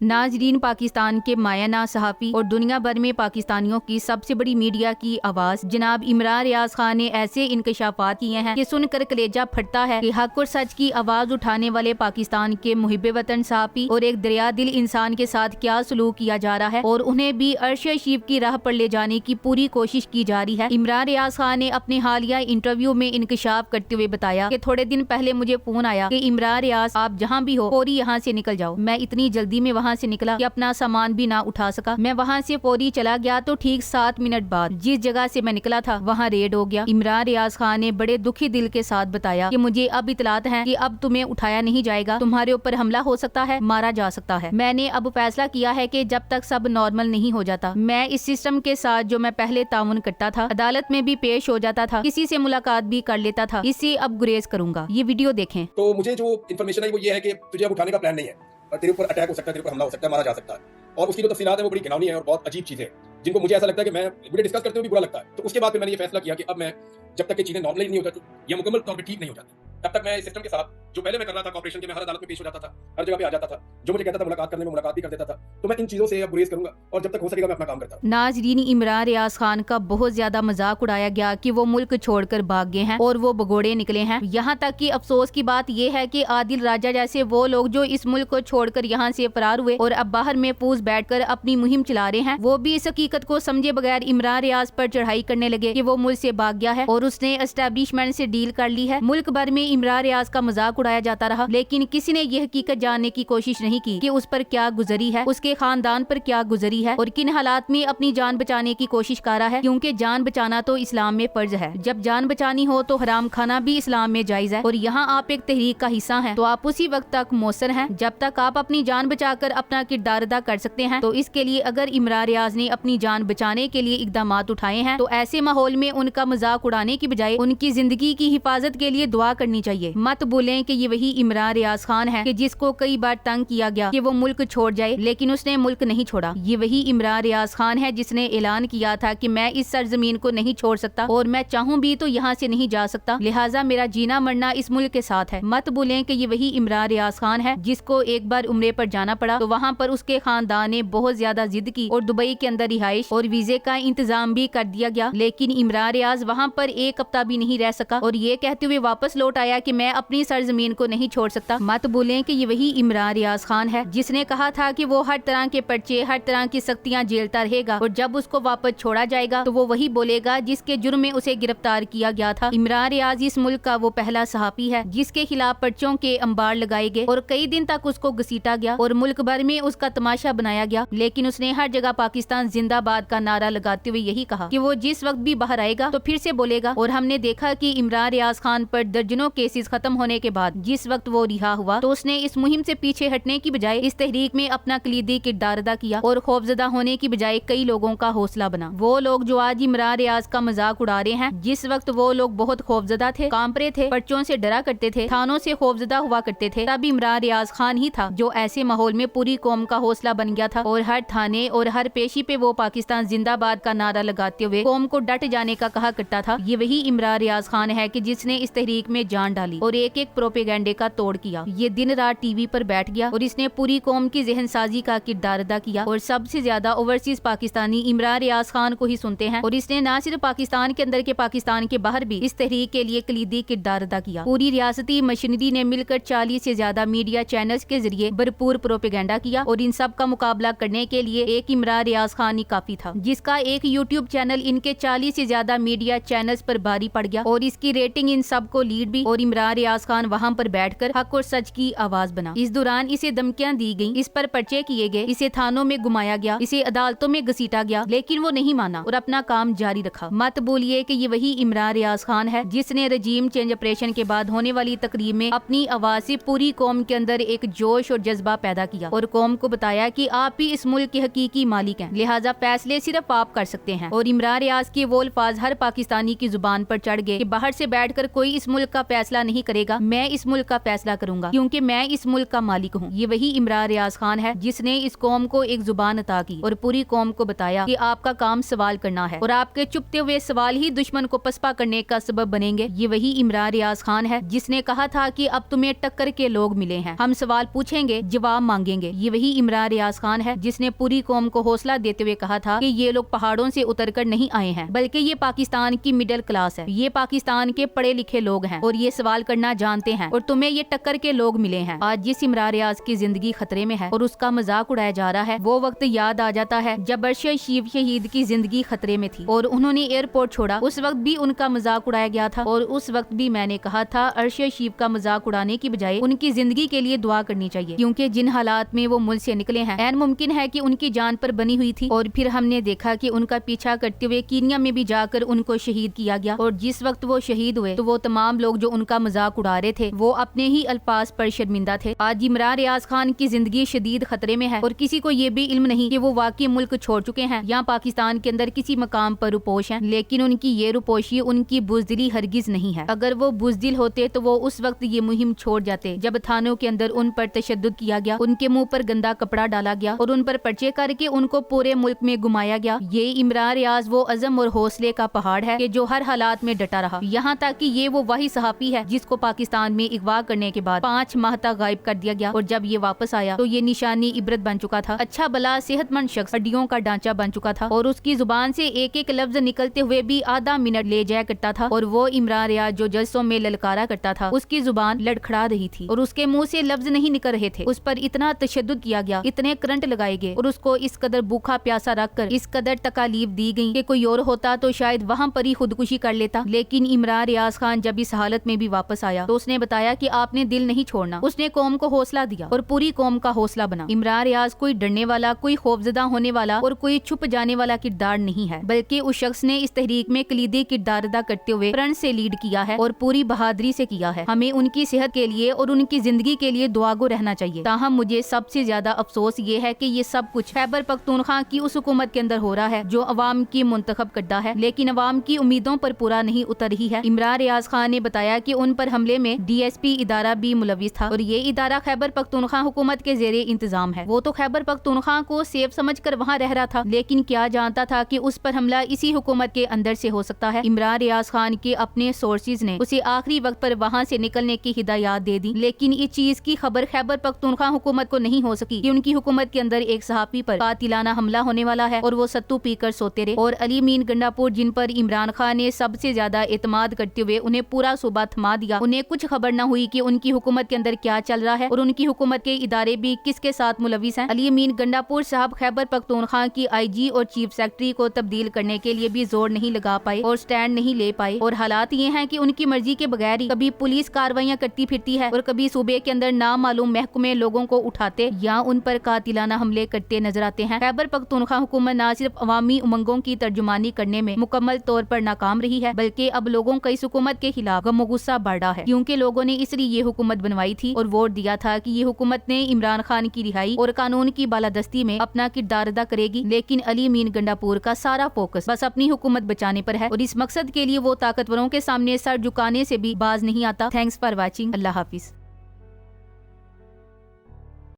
नाजरीन, पाकिस्तान के मायाना सहाफ़ी और दुनिया भर में पाकिस्तानियों की सबसे बड़ी मीडिया की आवाज़ जनाब इमरान रियाज खान ने ऐसे इंकशाफात किए हैं कि सुनकर कलेजा फटता है कि हक और सच की आवाज़ उठाने वाले पाकिस्तान के मुहिब्बे वतन सहाफ़ी और एक दरिया दिल इंसान के साथ क्या सलूक किया जा रहा है और उन्हें भी अर्श शीफ की राह पर ले जाने की पूरी कोशिश की जा रही है। इमरान रियाज खान ने अपने हालिया इंटरव्यू में इंकशाफ करते हुए बताया कि थोड़े दिन पहले मुझे फोन आया कि इमरान रियाज, आप जहाँ भी हो फौरी यहाँ से निकल जाओ। मैं इतनी जल्दी में वहाँ से निकला कि अपना सामान भी ना उठा सका। मैं वहाँ से फौरी चला गया तो ठीक 7 मिनट बाद जिस जगह से मैं निकला था वहाँ रेड हो गया। इमरान रियाज खान ने बड़े दुखी दिल के साथ बताया कि मुझे अब इतलात है कि अब तुम्हें उठाया नहीं जाएगा, तुम्हारे ऊपर हमला हो सकता है, मारा जा सकता है। मैंने अब फैसला किया है कि जब तक सब नॉर्मल नहीं हो जाता, मैं इस सिस्टम के साथ जो मैं पहले ताउन करता था, अदालत में भी पेश हो जाता था, किसी से मुलाकात भी कर लेता था, इससे अब गुरेज करूंगा। ये वीडियो देखें। तो मुझे जो इन्फॉर्मेशन है वो ये है कि तुझे अब उठाने का प्लान नहीं है और तेरे ऊपर अटैक हो सकता है, तेरे ऊपर हमला हो सकता है, मारा जा सकता है। और उसकी जो तफसीलात है वो बड़ी घिनौनी है और बहुत अजीब चीज़ है, जिनको मुझे ऐसा लगता है कि मुझे डिस्कस करते हुए भी बुरा लगता है। तो उसके बाद फिर मैंने ये फैसला किया कि अब मैं जब तक ये चीज़ें नॉर्मल नहीं हो जाती या मुकम्मल तौर पर ठीक नहीं हो जाती, तब तक मैं इस सिस्टम के साथ जो पहले मैं कर रहा था कॉर्पोरेशन के, मैं हर अदालत में पेश हो जाता था, हर जगह पे आ जाता था, जो मुझे कहता था मुलाकात करने में मुलाकात भी कर देता था। तो मैं इन चीज़ों से अब गुरेज करूंगा और जब तक हो सकेगा मैं अपना काम करता हूं। नाजरीन, इमरान रियाज खान का बहुत ज्यादा मजाक उड़ाया गया कि वो मुल्क छोड़कर भाग गए हैं और वो भगोड़े निकले हैं। यहाँ तक कि अफसोस की बात यह है कि आदिल राजा जैसे वो लोग जो इस मुल्क को छोड़कर यहाँ से फरार हुए और अब बाहर में पूछ बैठकर अपनी मुहिम चला रहे हैं, वो भी इस हकीकत को समझे बगैर इमरान रियाज पर चढ़ाई करने लगे कि वो मुल्क से भाग गया है और उसने एस्टेब्लिशमेंट से डील कर ली है। मुल्क भर में इमरान रियाज का मजाक उड़ाया जाता रहा, लेकिन किसी ने यह हकीकत जानने की कोशिश नहीं की कि उस पर क्या गुजरी है, उसके खानदान पर क्या गुजरी है और किन हालात में अपनी जान बचाने की कोशिश कर रहा है, क्योंकि जान बचाना तो इस्लाम में फर्ज है। जब जान बचानी हो तो हराम खाना भी इस्लाम में जायज है और यहाँ आप एक तहरीक का हिस्सा हैं, तो आप उसी वक्त तक मौसर हैं जब तक आप अपनी जान बचाकर अपना किरदार अदा कर सकते हैं। तो इसके लिए अगर इमरान रियाज ने अपनी जान बचाने के लिए इकदाम उठाए हैं तो ऐसे माहौल में उनका मजाक उड़ाने की बजाय उनकी जिंदगी की हिफाजत के लिए दुआ करनी चाहिए। मत बोलें कि ये वही इमरान रियाज खान है कि जिसको कई बार तंग किया गया कि वो मुल्क छोड़ जाए, लेकिन उसने मुल्क नहीं छोड़ा। ये वही इमरान रियाज खान है जिसने ऐलान किया था कि मैं इस सरजमीन को नहीं छोड़ सकता और मैं चाहूं भी तो यहाँ से नहीं जा सकता, लिहाजा मेरा जीना मरना इस मुल्क के साथ है। मत बोलें कि ये वही इमरान रियाज खान है जिसको एक बार उम्रे पर जाना पड़ा तो वहाँ पर उसके खानदान ने बहुत ज्यादा जिद की और दुबई के अंदर रिहाइश और वीजे का इंतजाम भी कर दिया गया, लेकिन इमरान रियाज वहाँ पर एक हफ्ता भी नहीं रह सका और ये कहते हुए वापस लौट आया कि मैं अपनी सरजमीन को नहीं छोड़ सकता। मत बोलें कि ये वही इमरान रियाज खान है जिसने कहा था कि वो हर तरह के पर्चे, हर तरह की सख्तियां झेलता रहेगा और जब उसको वापस छोड़ा जाएगा तो वो वही बोलेगा जिसके जुर्म में उसे गिरफ्तार किया गया था। इमरान रियाज इस मुल्क का वो पहला सहाफी है जिसके खिलाफ पर्चों के अंबार लगाए गए और कई दिन तक उसको घसीटा गया और मुल्क भर में उसका तमाशा बनाया गया, लेकिन उसने हर जगह पाकिस्तान जिंदाबाद का नारा लगाते हुए यही कहा कि वो जिस वक्त भी बाहर आएगा तो फिर से बोलेगा। और हमने देखा कि इमरान रियाज खान पर दर्जनों केसेस खत्म होने के बाद जिस वक्त वो रिहा हुआ तो उसने इस मुहिम से पीछे हटने की बजाय इस तहरीक में अपना कलीदी किरदार अदा किया और खौफजदा होने की बजाय कई लोगों का हौसला बना। वो लोग जो आज इमरान रियाज का मजाक उड़ा रहे हैं, जिस वक्त वो लोग बहुत खौफजदा थे, कांप रहे थे, पर्चों से डरा करते थे, थानों से खौफजदा हुआ करते थे, तब इमरान रियाज खान ही था जो ऐसे माहौल में पूरी कौम का हौसला बन गया था और हर थाने और हर पेशी पे वो पाकिस्तान जिंदाबाद का नारा लगाते हुए कौम को डट जाने का कहा करता था। ये वही इमरान रियाज खान है कि जिसने इस तहरीक में जान डाली और एक एक प्रोपेगेंडे का तोड़ किया। ये दिन रात टीवी पर बैठ गया और इसने पूरी कौम की जहन साजी का किरदार अदा किया और सबसे ज्यादा ओवरसीज पाकिस्तानी इमरान रियाज खान को ही सुनते हैं और इसने न सिर्फ पाकिस्तान के अंदर के पाकिस्तान के बाहर भी इस तहरीक के लिए कलीदी किरदार अदा किया। पूरी रियासती मशीनरी ने मिलकर 40 से ज्यादा मीडिया चैनल्स के जरिए भरपूर प्रोपेगेंडा किया और इन सब का मुकाबला करने के लिए एक इमरान रियाज खान ही काफी था, जिसका एक यूट्यूब चैनल इनके 40 से ज्यादा मीडिया चैनल्स पर भारी पड़ गया और इसकी रेटिंग इन सब को लीड भी और इमरान रियाज खान वहाँ पर बैठकर हक और सच की आवाज बना। इस दौरान इसे धमकियां दी गईं, इस पर पर्चे किए गए, इसे थानों में घुमाया गया, इसे अदालतों में घसीटा गया, लेकिन वो नहीं माना और अपना काम जारी रखा। मत बोलिए कि ये वही इमरान रियाज खान है जिसने रजीम चेंज ऑपरेशन के बाद होने वाली तकरीब में अपनी आवाज से पूरी कौम के अंदर एक जोश और जज्बा पैदा किया और कौम को बताया कि आप ही इस मुल्क के हकीकी मालिक हैं, लिहाजा फैसले सिर्फ आप कर सकते हैं। और इमरान रियाज के वो अल्फाज हर पाकिस्तानी की जुबान पर चढ़ गए कि बाहर से बैठकर कोई इस मुल्क का फैसला फैसला नहीं करेगा, मैं इस मुल्क का फैसला करूंगा क्योंकि मैं इस मुल्क का मालिक हूँ। ये वही इमरान रियाज खान है जिसने इस कौम को एक जुबान अता की और पूरी कौम को बताया कि आपका काम सवाल करना है और आपके चुपते हुए सवाल ही दुश्मन को पसपा करने का सबब बनेंगे। ये वही इमरान रियाज खान है जिसने कहा था कि अब तुम्हें टक्कर के लोग मिले हैं, हम सवाल पूछेंगे जवाब मांगेंगे। ये वही इमरान रियाज खान है जिसने पूरी कौम को हौसला देते हुए कहा था कि ये लोग पहाड़ों से उतर कर नहीं आए हैं, बल्कि ये पाकिस्तान की मिडिल क्लास है, ये पाकिस्तान के पढ़े लिखे लोग हैं और ये सवाल करना जानते हैं और तुम्हें ये टक्कर के लोग मिले हैं। आज जिस इमरान रियाज की जिंदगी खतरे में है और उसका मजाक उड़ाया जा रहा है, वो वक्त याद आ जाता है जब अरशद शीव शहीद की जिंदगी खतरे में थी और उन्होंने एयरपोर्ट छोड़ा। उस वक्त भी उनका मजाक उड़ाया गया था और उस वक्त भी मैंने कहा था अरशद शीव का मजाक उड़ाने की बजाय उनकी जिंदगी के लिए दुआ करनी चाहिए, क्योंकि जिन हालात में वो मुल्क से निकले हैं ऐन मुमकिन है कि उनकी जान पर बनी हुई थी। और फिर हमने देखा कि उनका पीछा करते हुए कीनिया में भी जाकर उनको शहीद किया गया और जिस वक्त वो शहीद हुए तो वो तमाम लोग जो उनका मजाक उड़ा रहे थे वो अपने ही अल्फाज पर शर्मिंदा थे। आज इमरान रियाज खान की जिंदगी शदीद खतरे में है और किसी को ये भी इल्म नहीं कि वो वाकई मुल्क छोड़ चुके हैं या पाकिस्तान के अंदर किसी मकाम पर रुपोश हैं, लेकिन उनकी ये रुपोशी उनकी बुज़दिली हरगिज नहीं है। अगर वो बुज़दिल होते तो वो उस वक्त ये मुहिम छोड़ जाते जब थानों के अंदर उन पर तशद्दुद किया गया, उनके मुंह पर गंदा कपड़ा डाला गया और उन पर पर्चे करके उनको पूरे मुल्क में घुमाया गया। ये इमरान रियाज वो अज़म और हौसले का पहाड़ है कि जो हर हालात में डटा रहा, यहाँ तक कि ये वो वही सहाफी है जिसको पाकिस्तान में अगवा करने के बाद 5 माह तक गायब कर दिया गया और जब ये वापस आया तो ये निशानी इबरत बन चुका था। अच्छा भला सेहतमंद शख्स, हड्डियों का ढांचा बन चुका था और उसकी जुबान से एक एक लफ्ज निकलते हुए भी आधा मिनट ले जाया करता था और वो इमरान रियाज जो जलसों में ललकारा करता था उसकी जुबान लड़खड़ा रही थी और उसके मुंह से लफ्ज नहीं निकल रहे थे। उस पर इतना तशद्दुद किया गया, इतने करंट लगाए गए और उसको इस कदर भूखा प्यासा रखकर इस कदर तकालीफ दी गई कि कोई और होता तो शायद वहाँ पर ही खुदकुशी कर लेता। लेकिन इमरान रियाज खान जब इस हालत में भी वापस आया तो उसने बताया कि आपने दिल नहीं छोड़ना। उसने कौम को हौसला दिया और पूरी कौम का हौसला बना। इमरान रियाज कोई डरने वाला, कोई खौफजदा होने वाला और कोई छुप जाने वाला किरदार नहीं है, बल्कि उस शख्स ने इस तहरीक में कलीदी किरदार अदा करते हुए फ्रंट से लीड किया है और पूरी बहादुरी से किया है। हमें उनकी सेहत के लिए और उनकी जिंदगी के लिए दुआगो रहना चाहिए। ताहम मुझे सबसे ज्यादा अफसोस ये है कि ये सब कुछ खैबर पख्तूनख्वा की उस हुकूमत के अंदर हो रहा है जो अवाम की मुंतखब करदा है, लेकिन अवाम की उम्मीदों पर पूरा नहीं उतर रही है। इमरान रियाज खान ने बताया कि उन पर हमले में DSP इदारा भी मुलविस था और ये इदारा खैबर पख्तूनख्वा हुकूमत के ज़ेरे इंतजाम है। वो तो खैबर पख्तूनख्वा को सेफ समझकर वहाँ रह रहा था, लेकिन क्या जानता था कि उस पर हमला इसी हुकूमत के अंदर से हो सकता है। इमरान रियाज खान के अपने सोर्सेज ने उसे आखिरी वक्त पर वहाँ से निकलने की हिदायत दे दी, लेकिन इस चीज की खबर खैबर पख्तूनख्वा हुकूमत को नहीं हो सकी कि उनकी हुकूमत के अंदर एक सहाफी पर कातिलाना हमला होने वाला है और वो सत्तू पीकर सोते रहे। और अली मीन गंडापुर जिन पर इमरान खान ने सबसे ज्यादा एतमाद करते हुए उन्हें पूरा सूबा थमा दिया, उन्हें कुछ खबर न हुई कि उनकी हुकूमत के अंदर क्या चल रहा है और उनकी हुकूमत के इदारे भी किसके साथ मुलविस हैं। अली मीन गंडापुर साहब खैबर पख्तूनख्वा की IG और चीफ सेक्रेटरी को तब्दील करने के लिए भी जोर नहीं लगा पाए और स्टैंड नहीं ले पाए और हालात ये हैं कि उनकी मर्जी के बगैर ही कभी पुलिस कार्रवाइयां करती फिरती है और कभी सूबे के अंदर नामालूम महकमे लोगों को उठाते या उन पर कातिलाना हमले करते नजर आते हैं। खैबर पख्तूनख्वा हुकूमत न सिर्फ अवामी उमंगों की तर्जुमानी करने में मुकम्मल तौर पर नाकाम रही है, बल्कि अब लोगों का इस हुकूमत के खिलाफ गम गुस्सा बढ़ रहा है, क्योंकि लोगों ने इसलिए ये हुकूमत बनवाई थी और वोट दिया था कि ये हुकूमत ने इमरान खान की रिहाई और कानून की बालादस्ती में अपना किरदार अदा करेगी। लेकिन अली मीन गंडापुर का सारा फोकस बस अपनी हुकूमत बचाने पर है और इस मकसद के लिए वो ताकतवरों के सामने सर झुकाने से भी बाज नहीं आता। Thanks for watching. Allah Hafiz.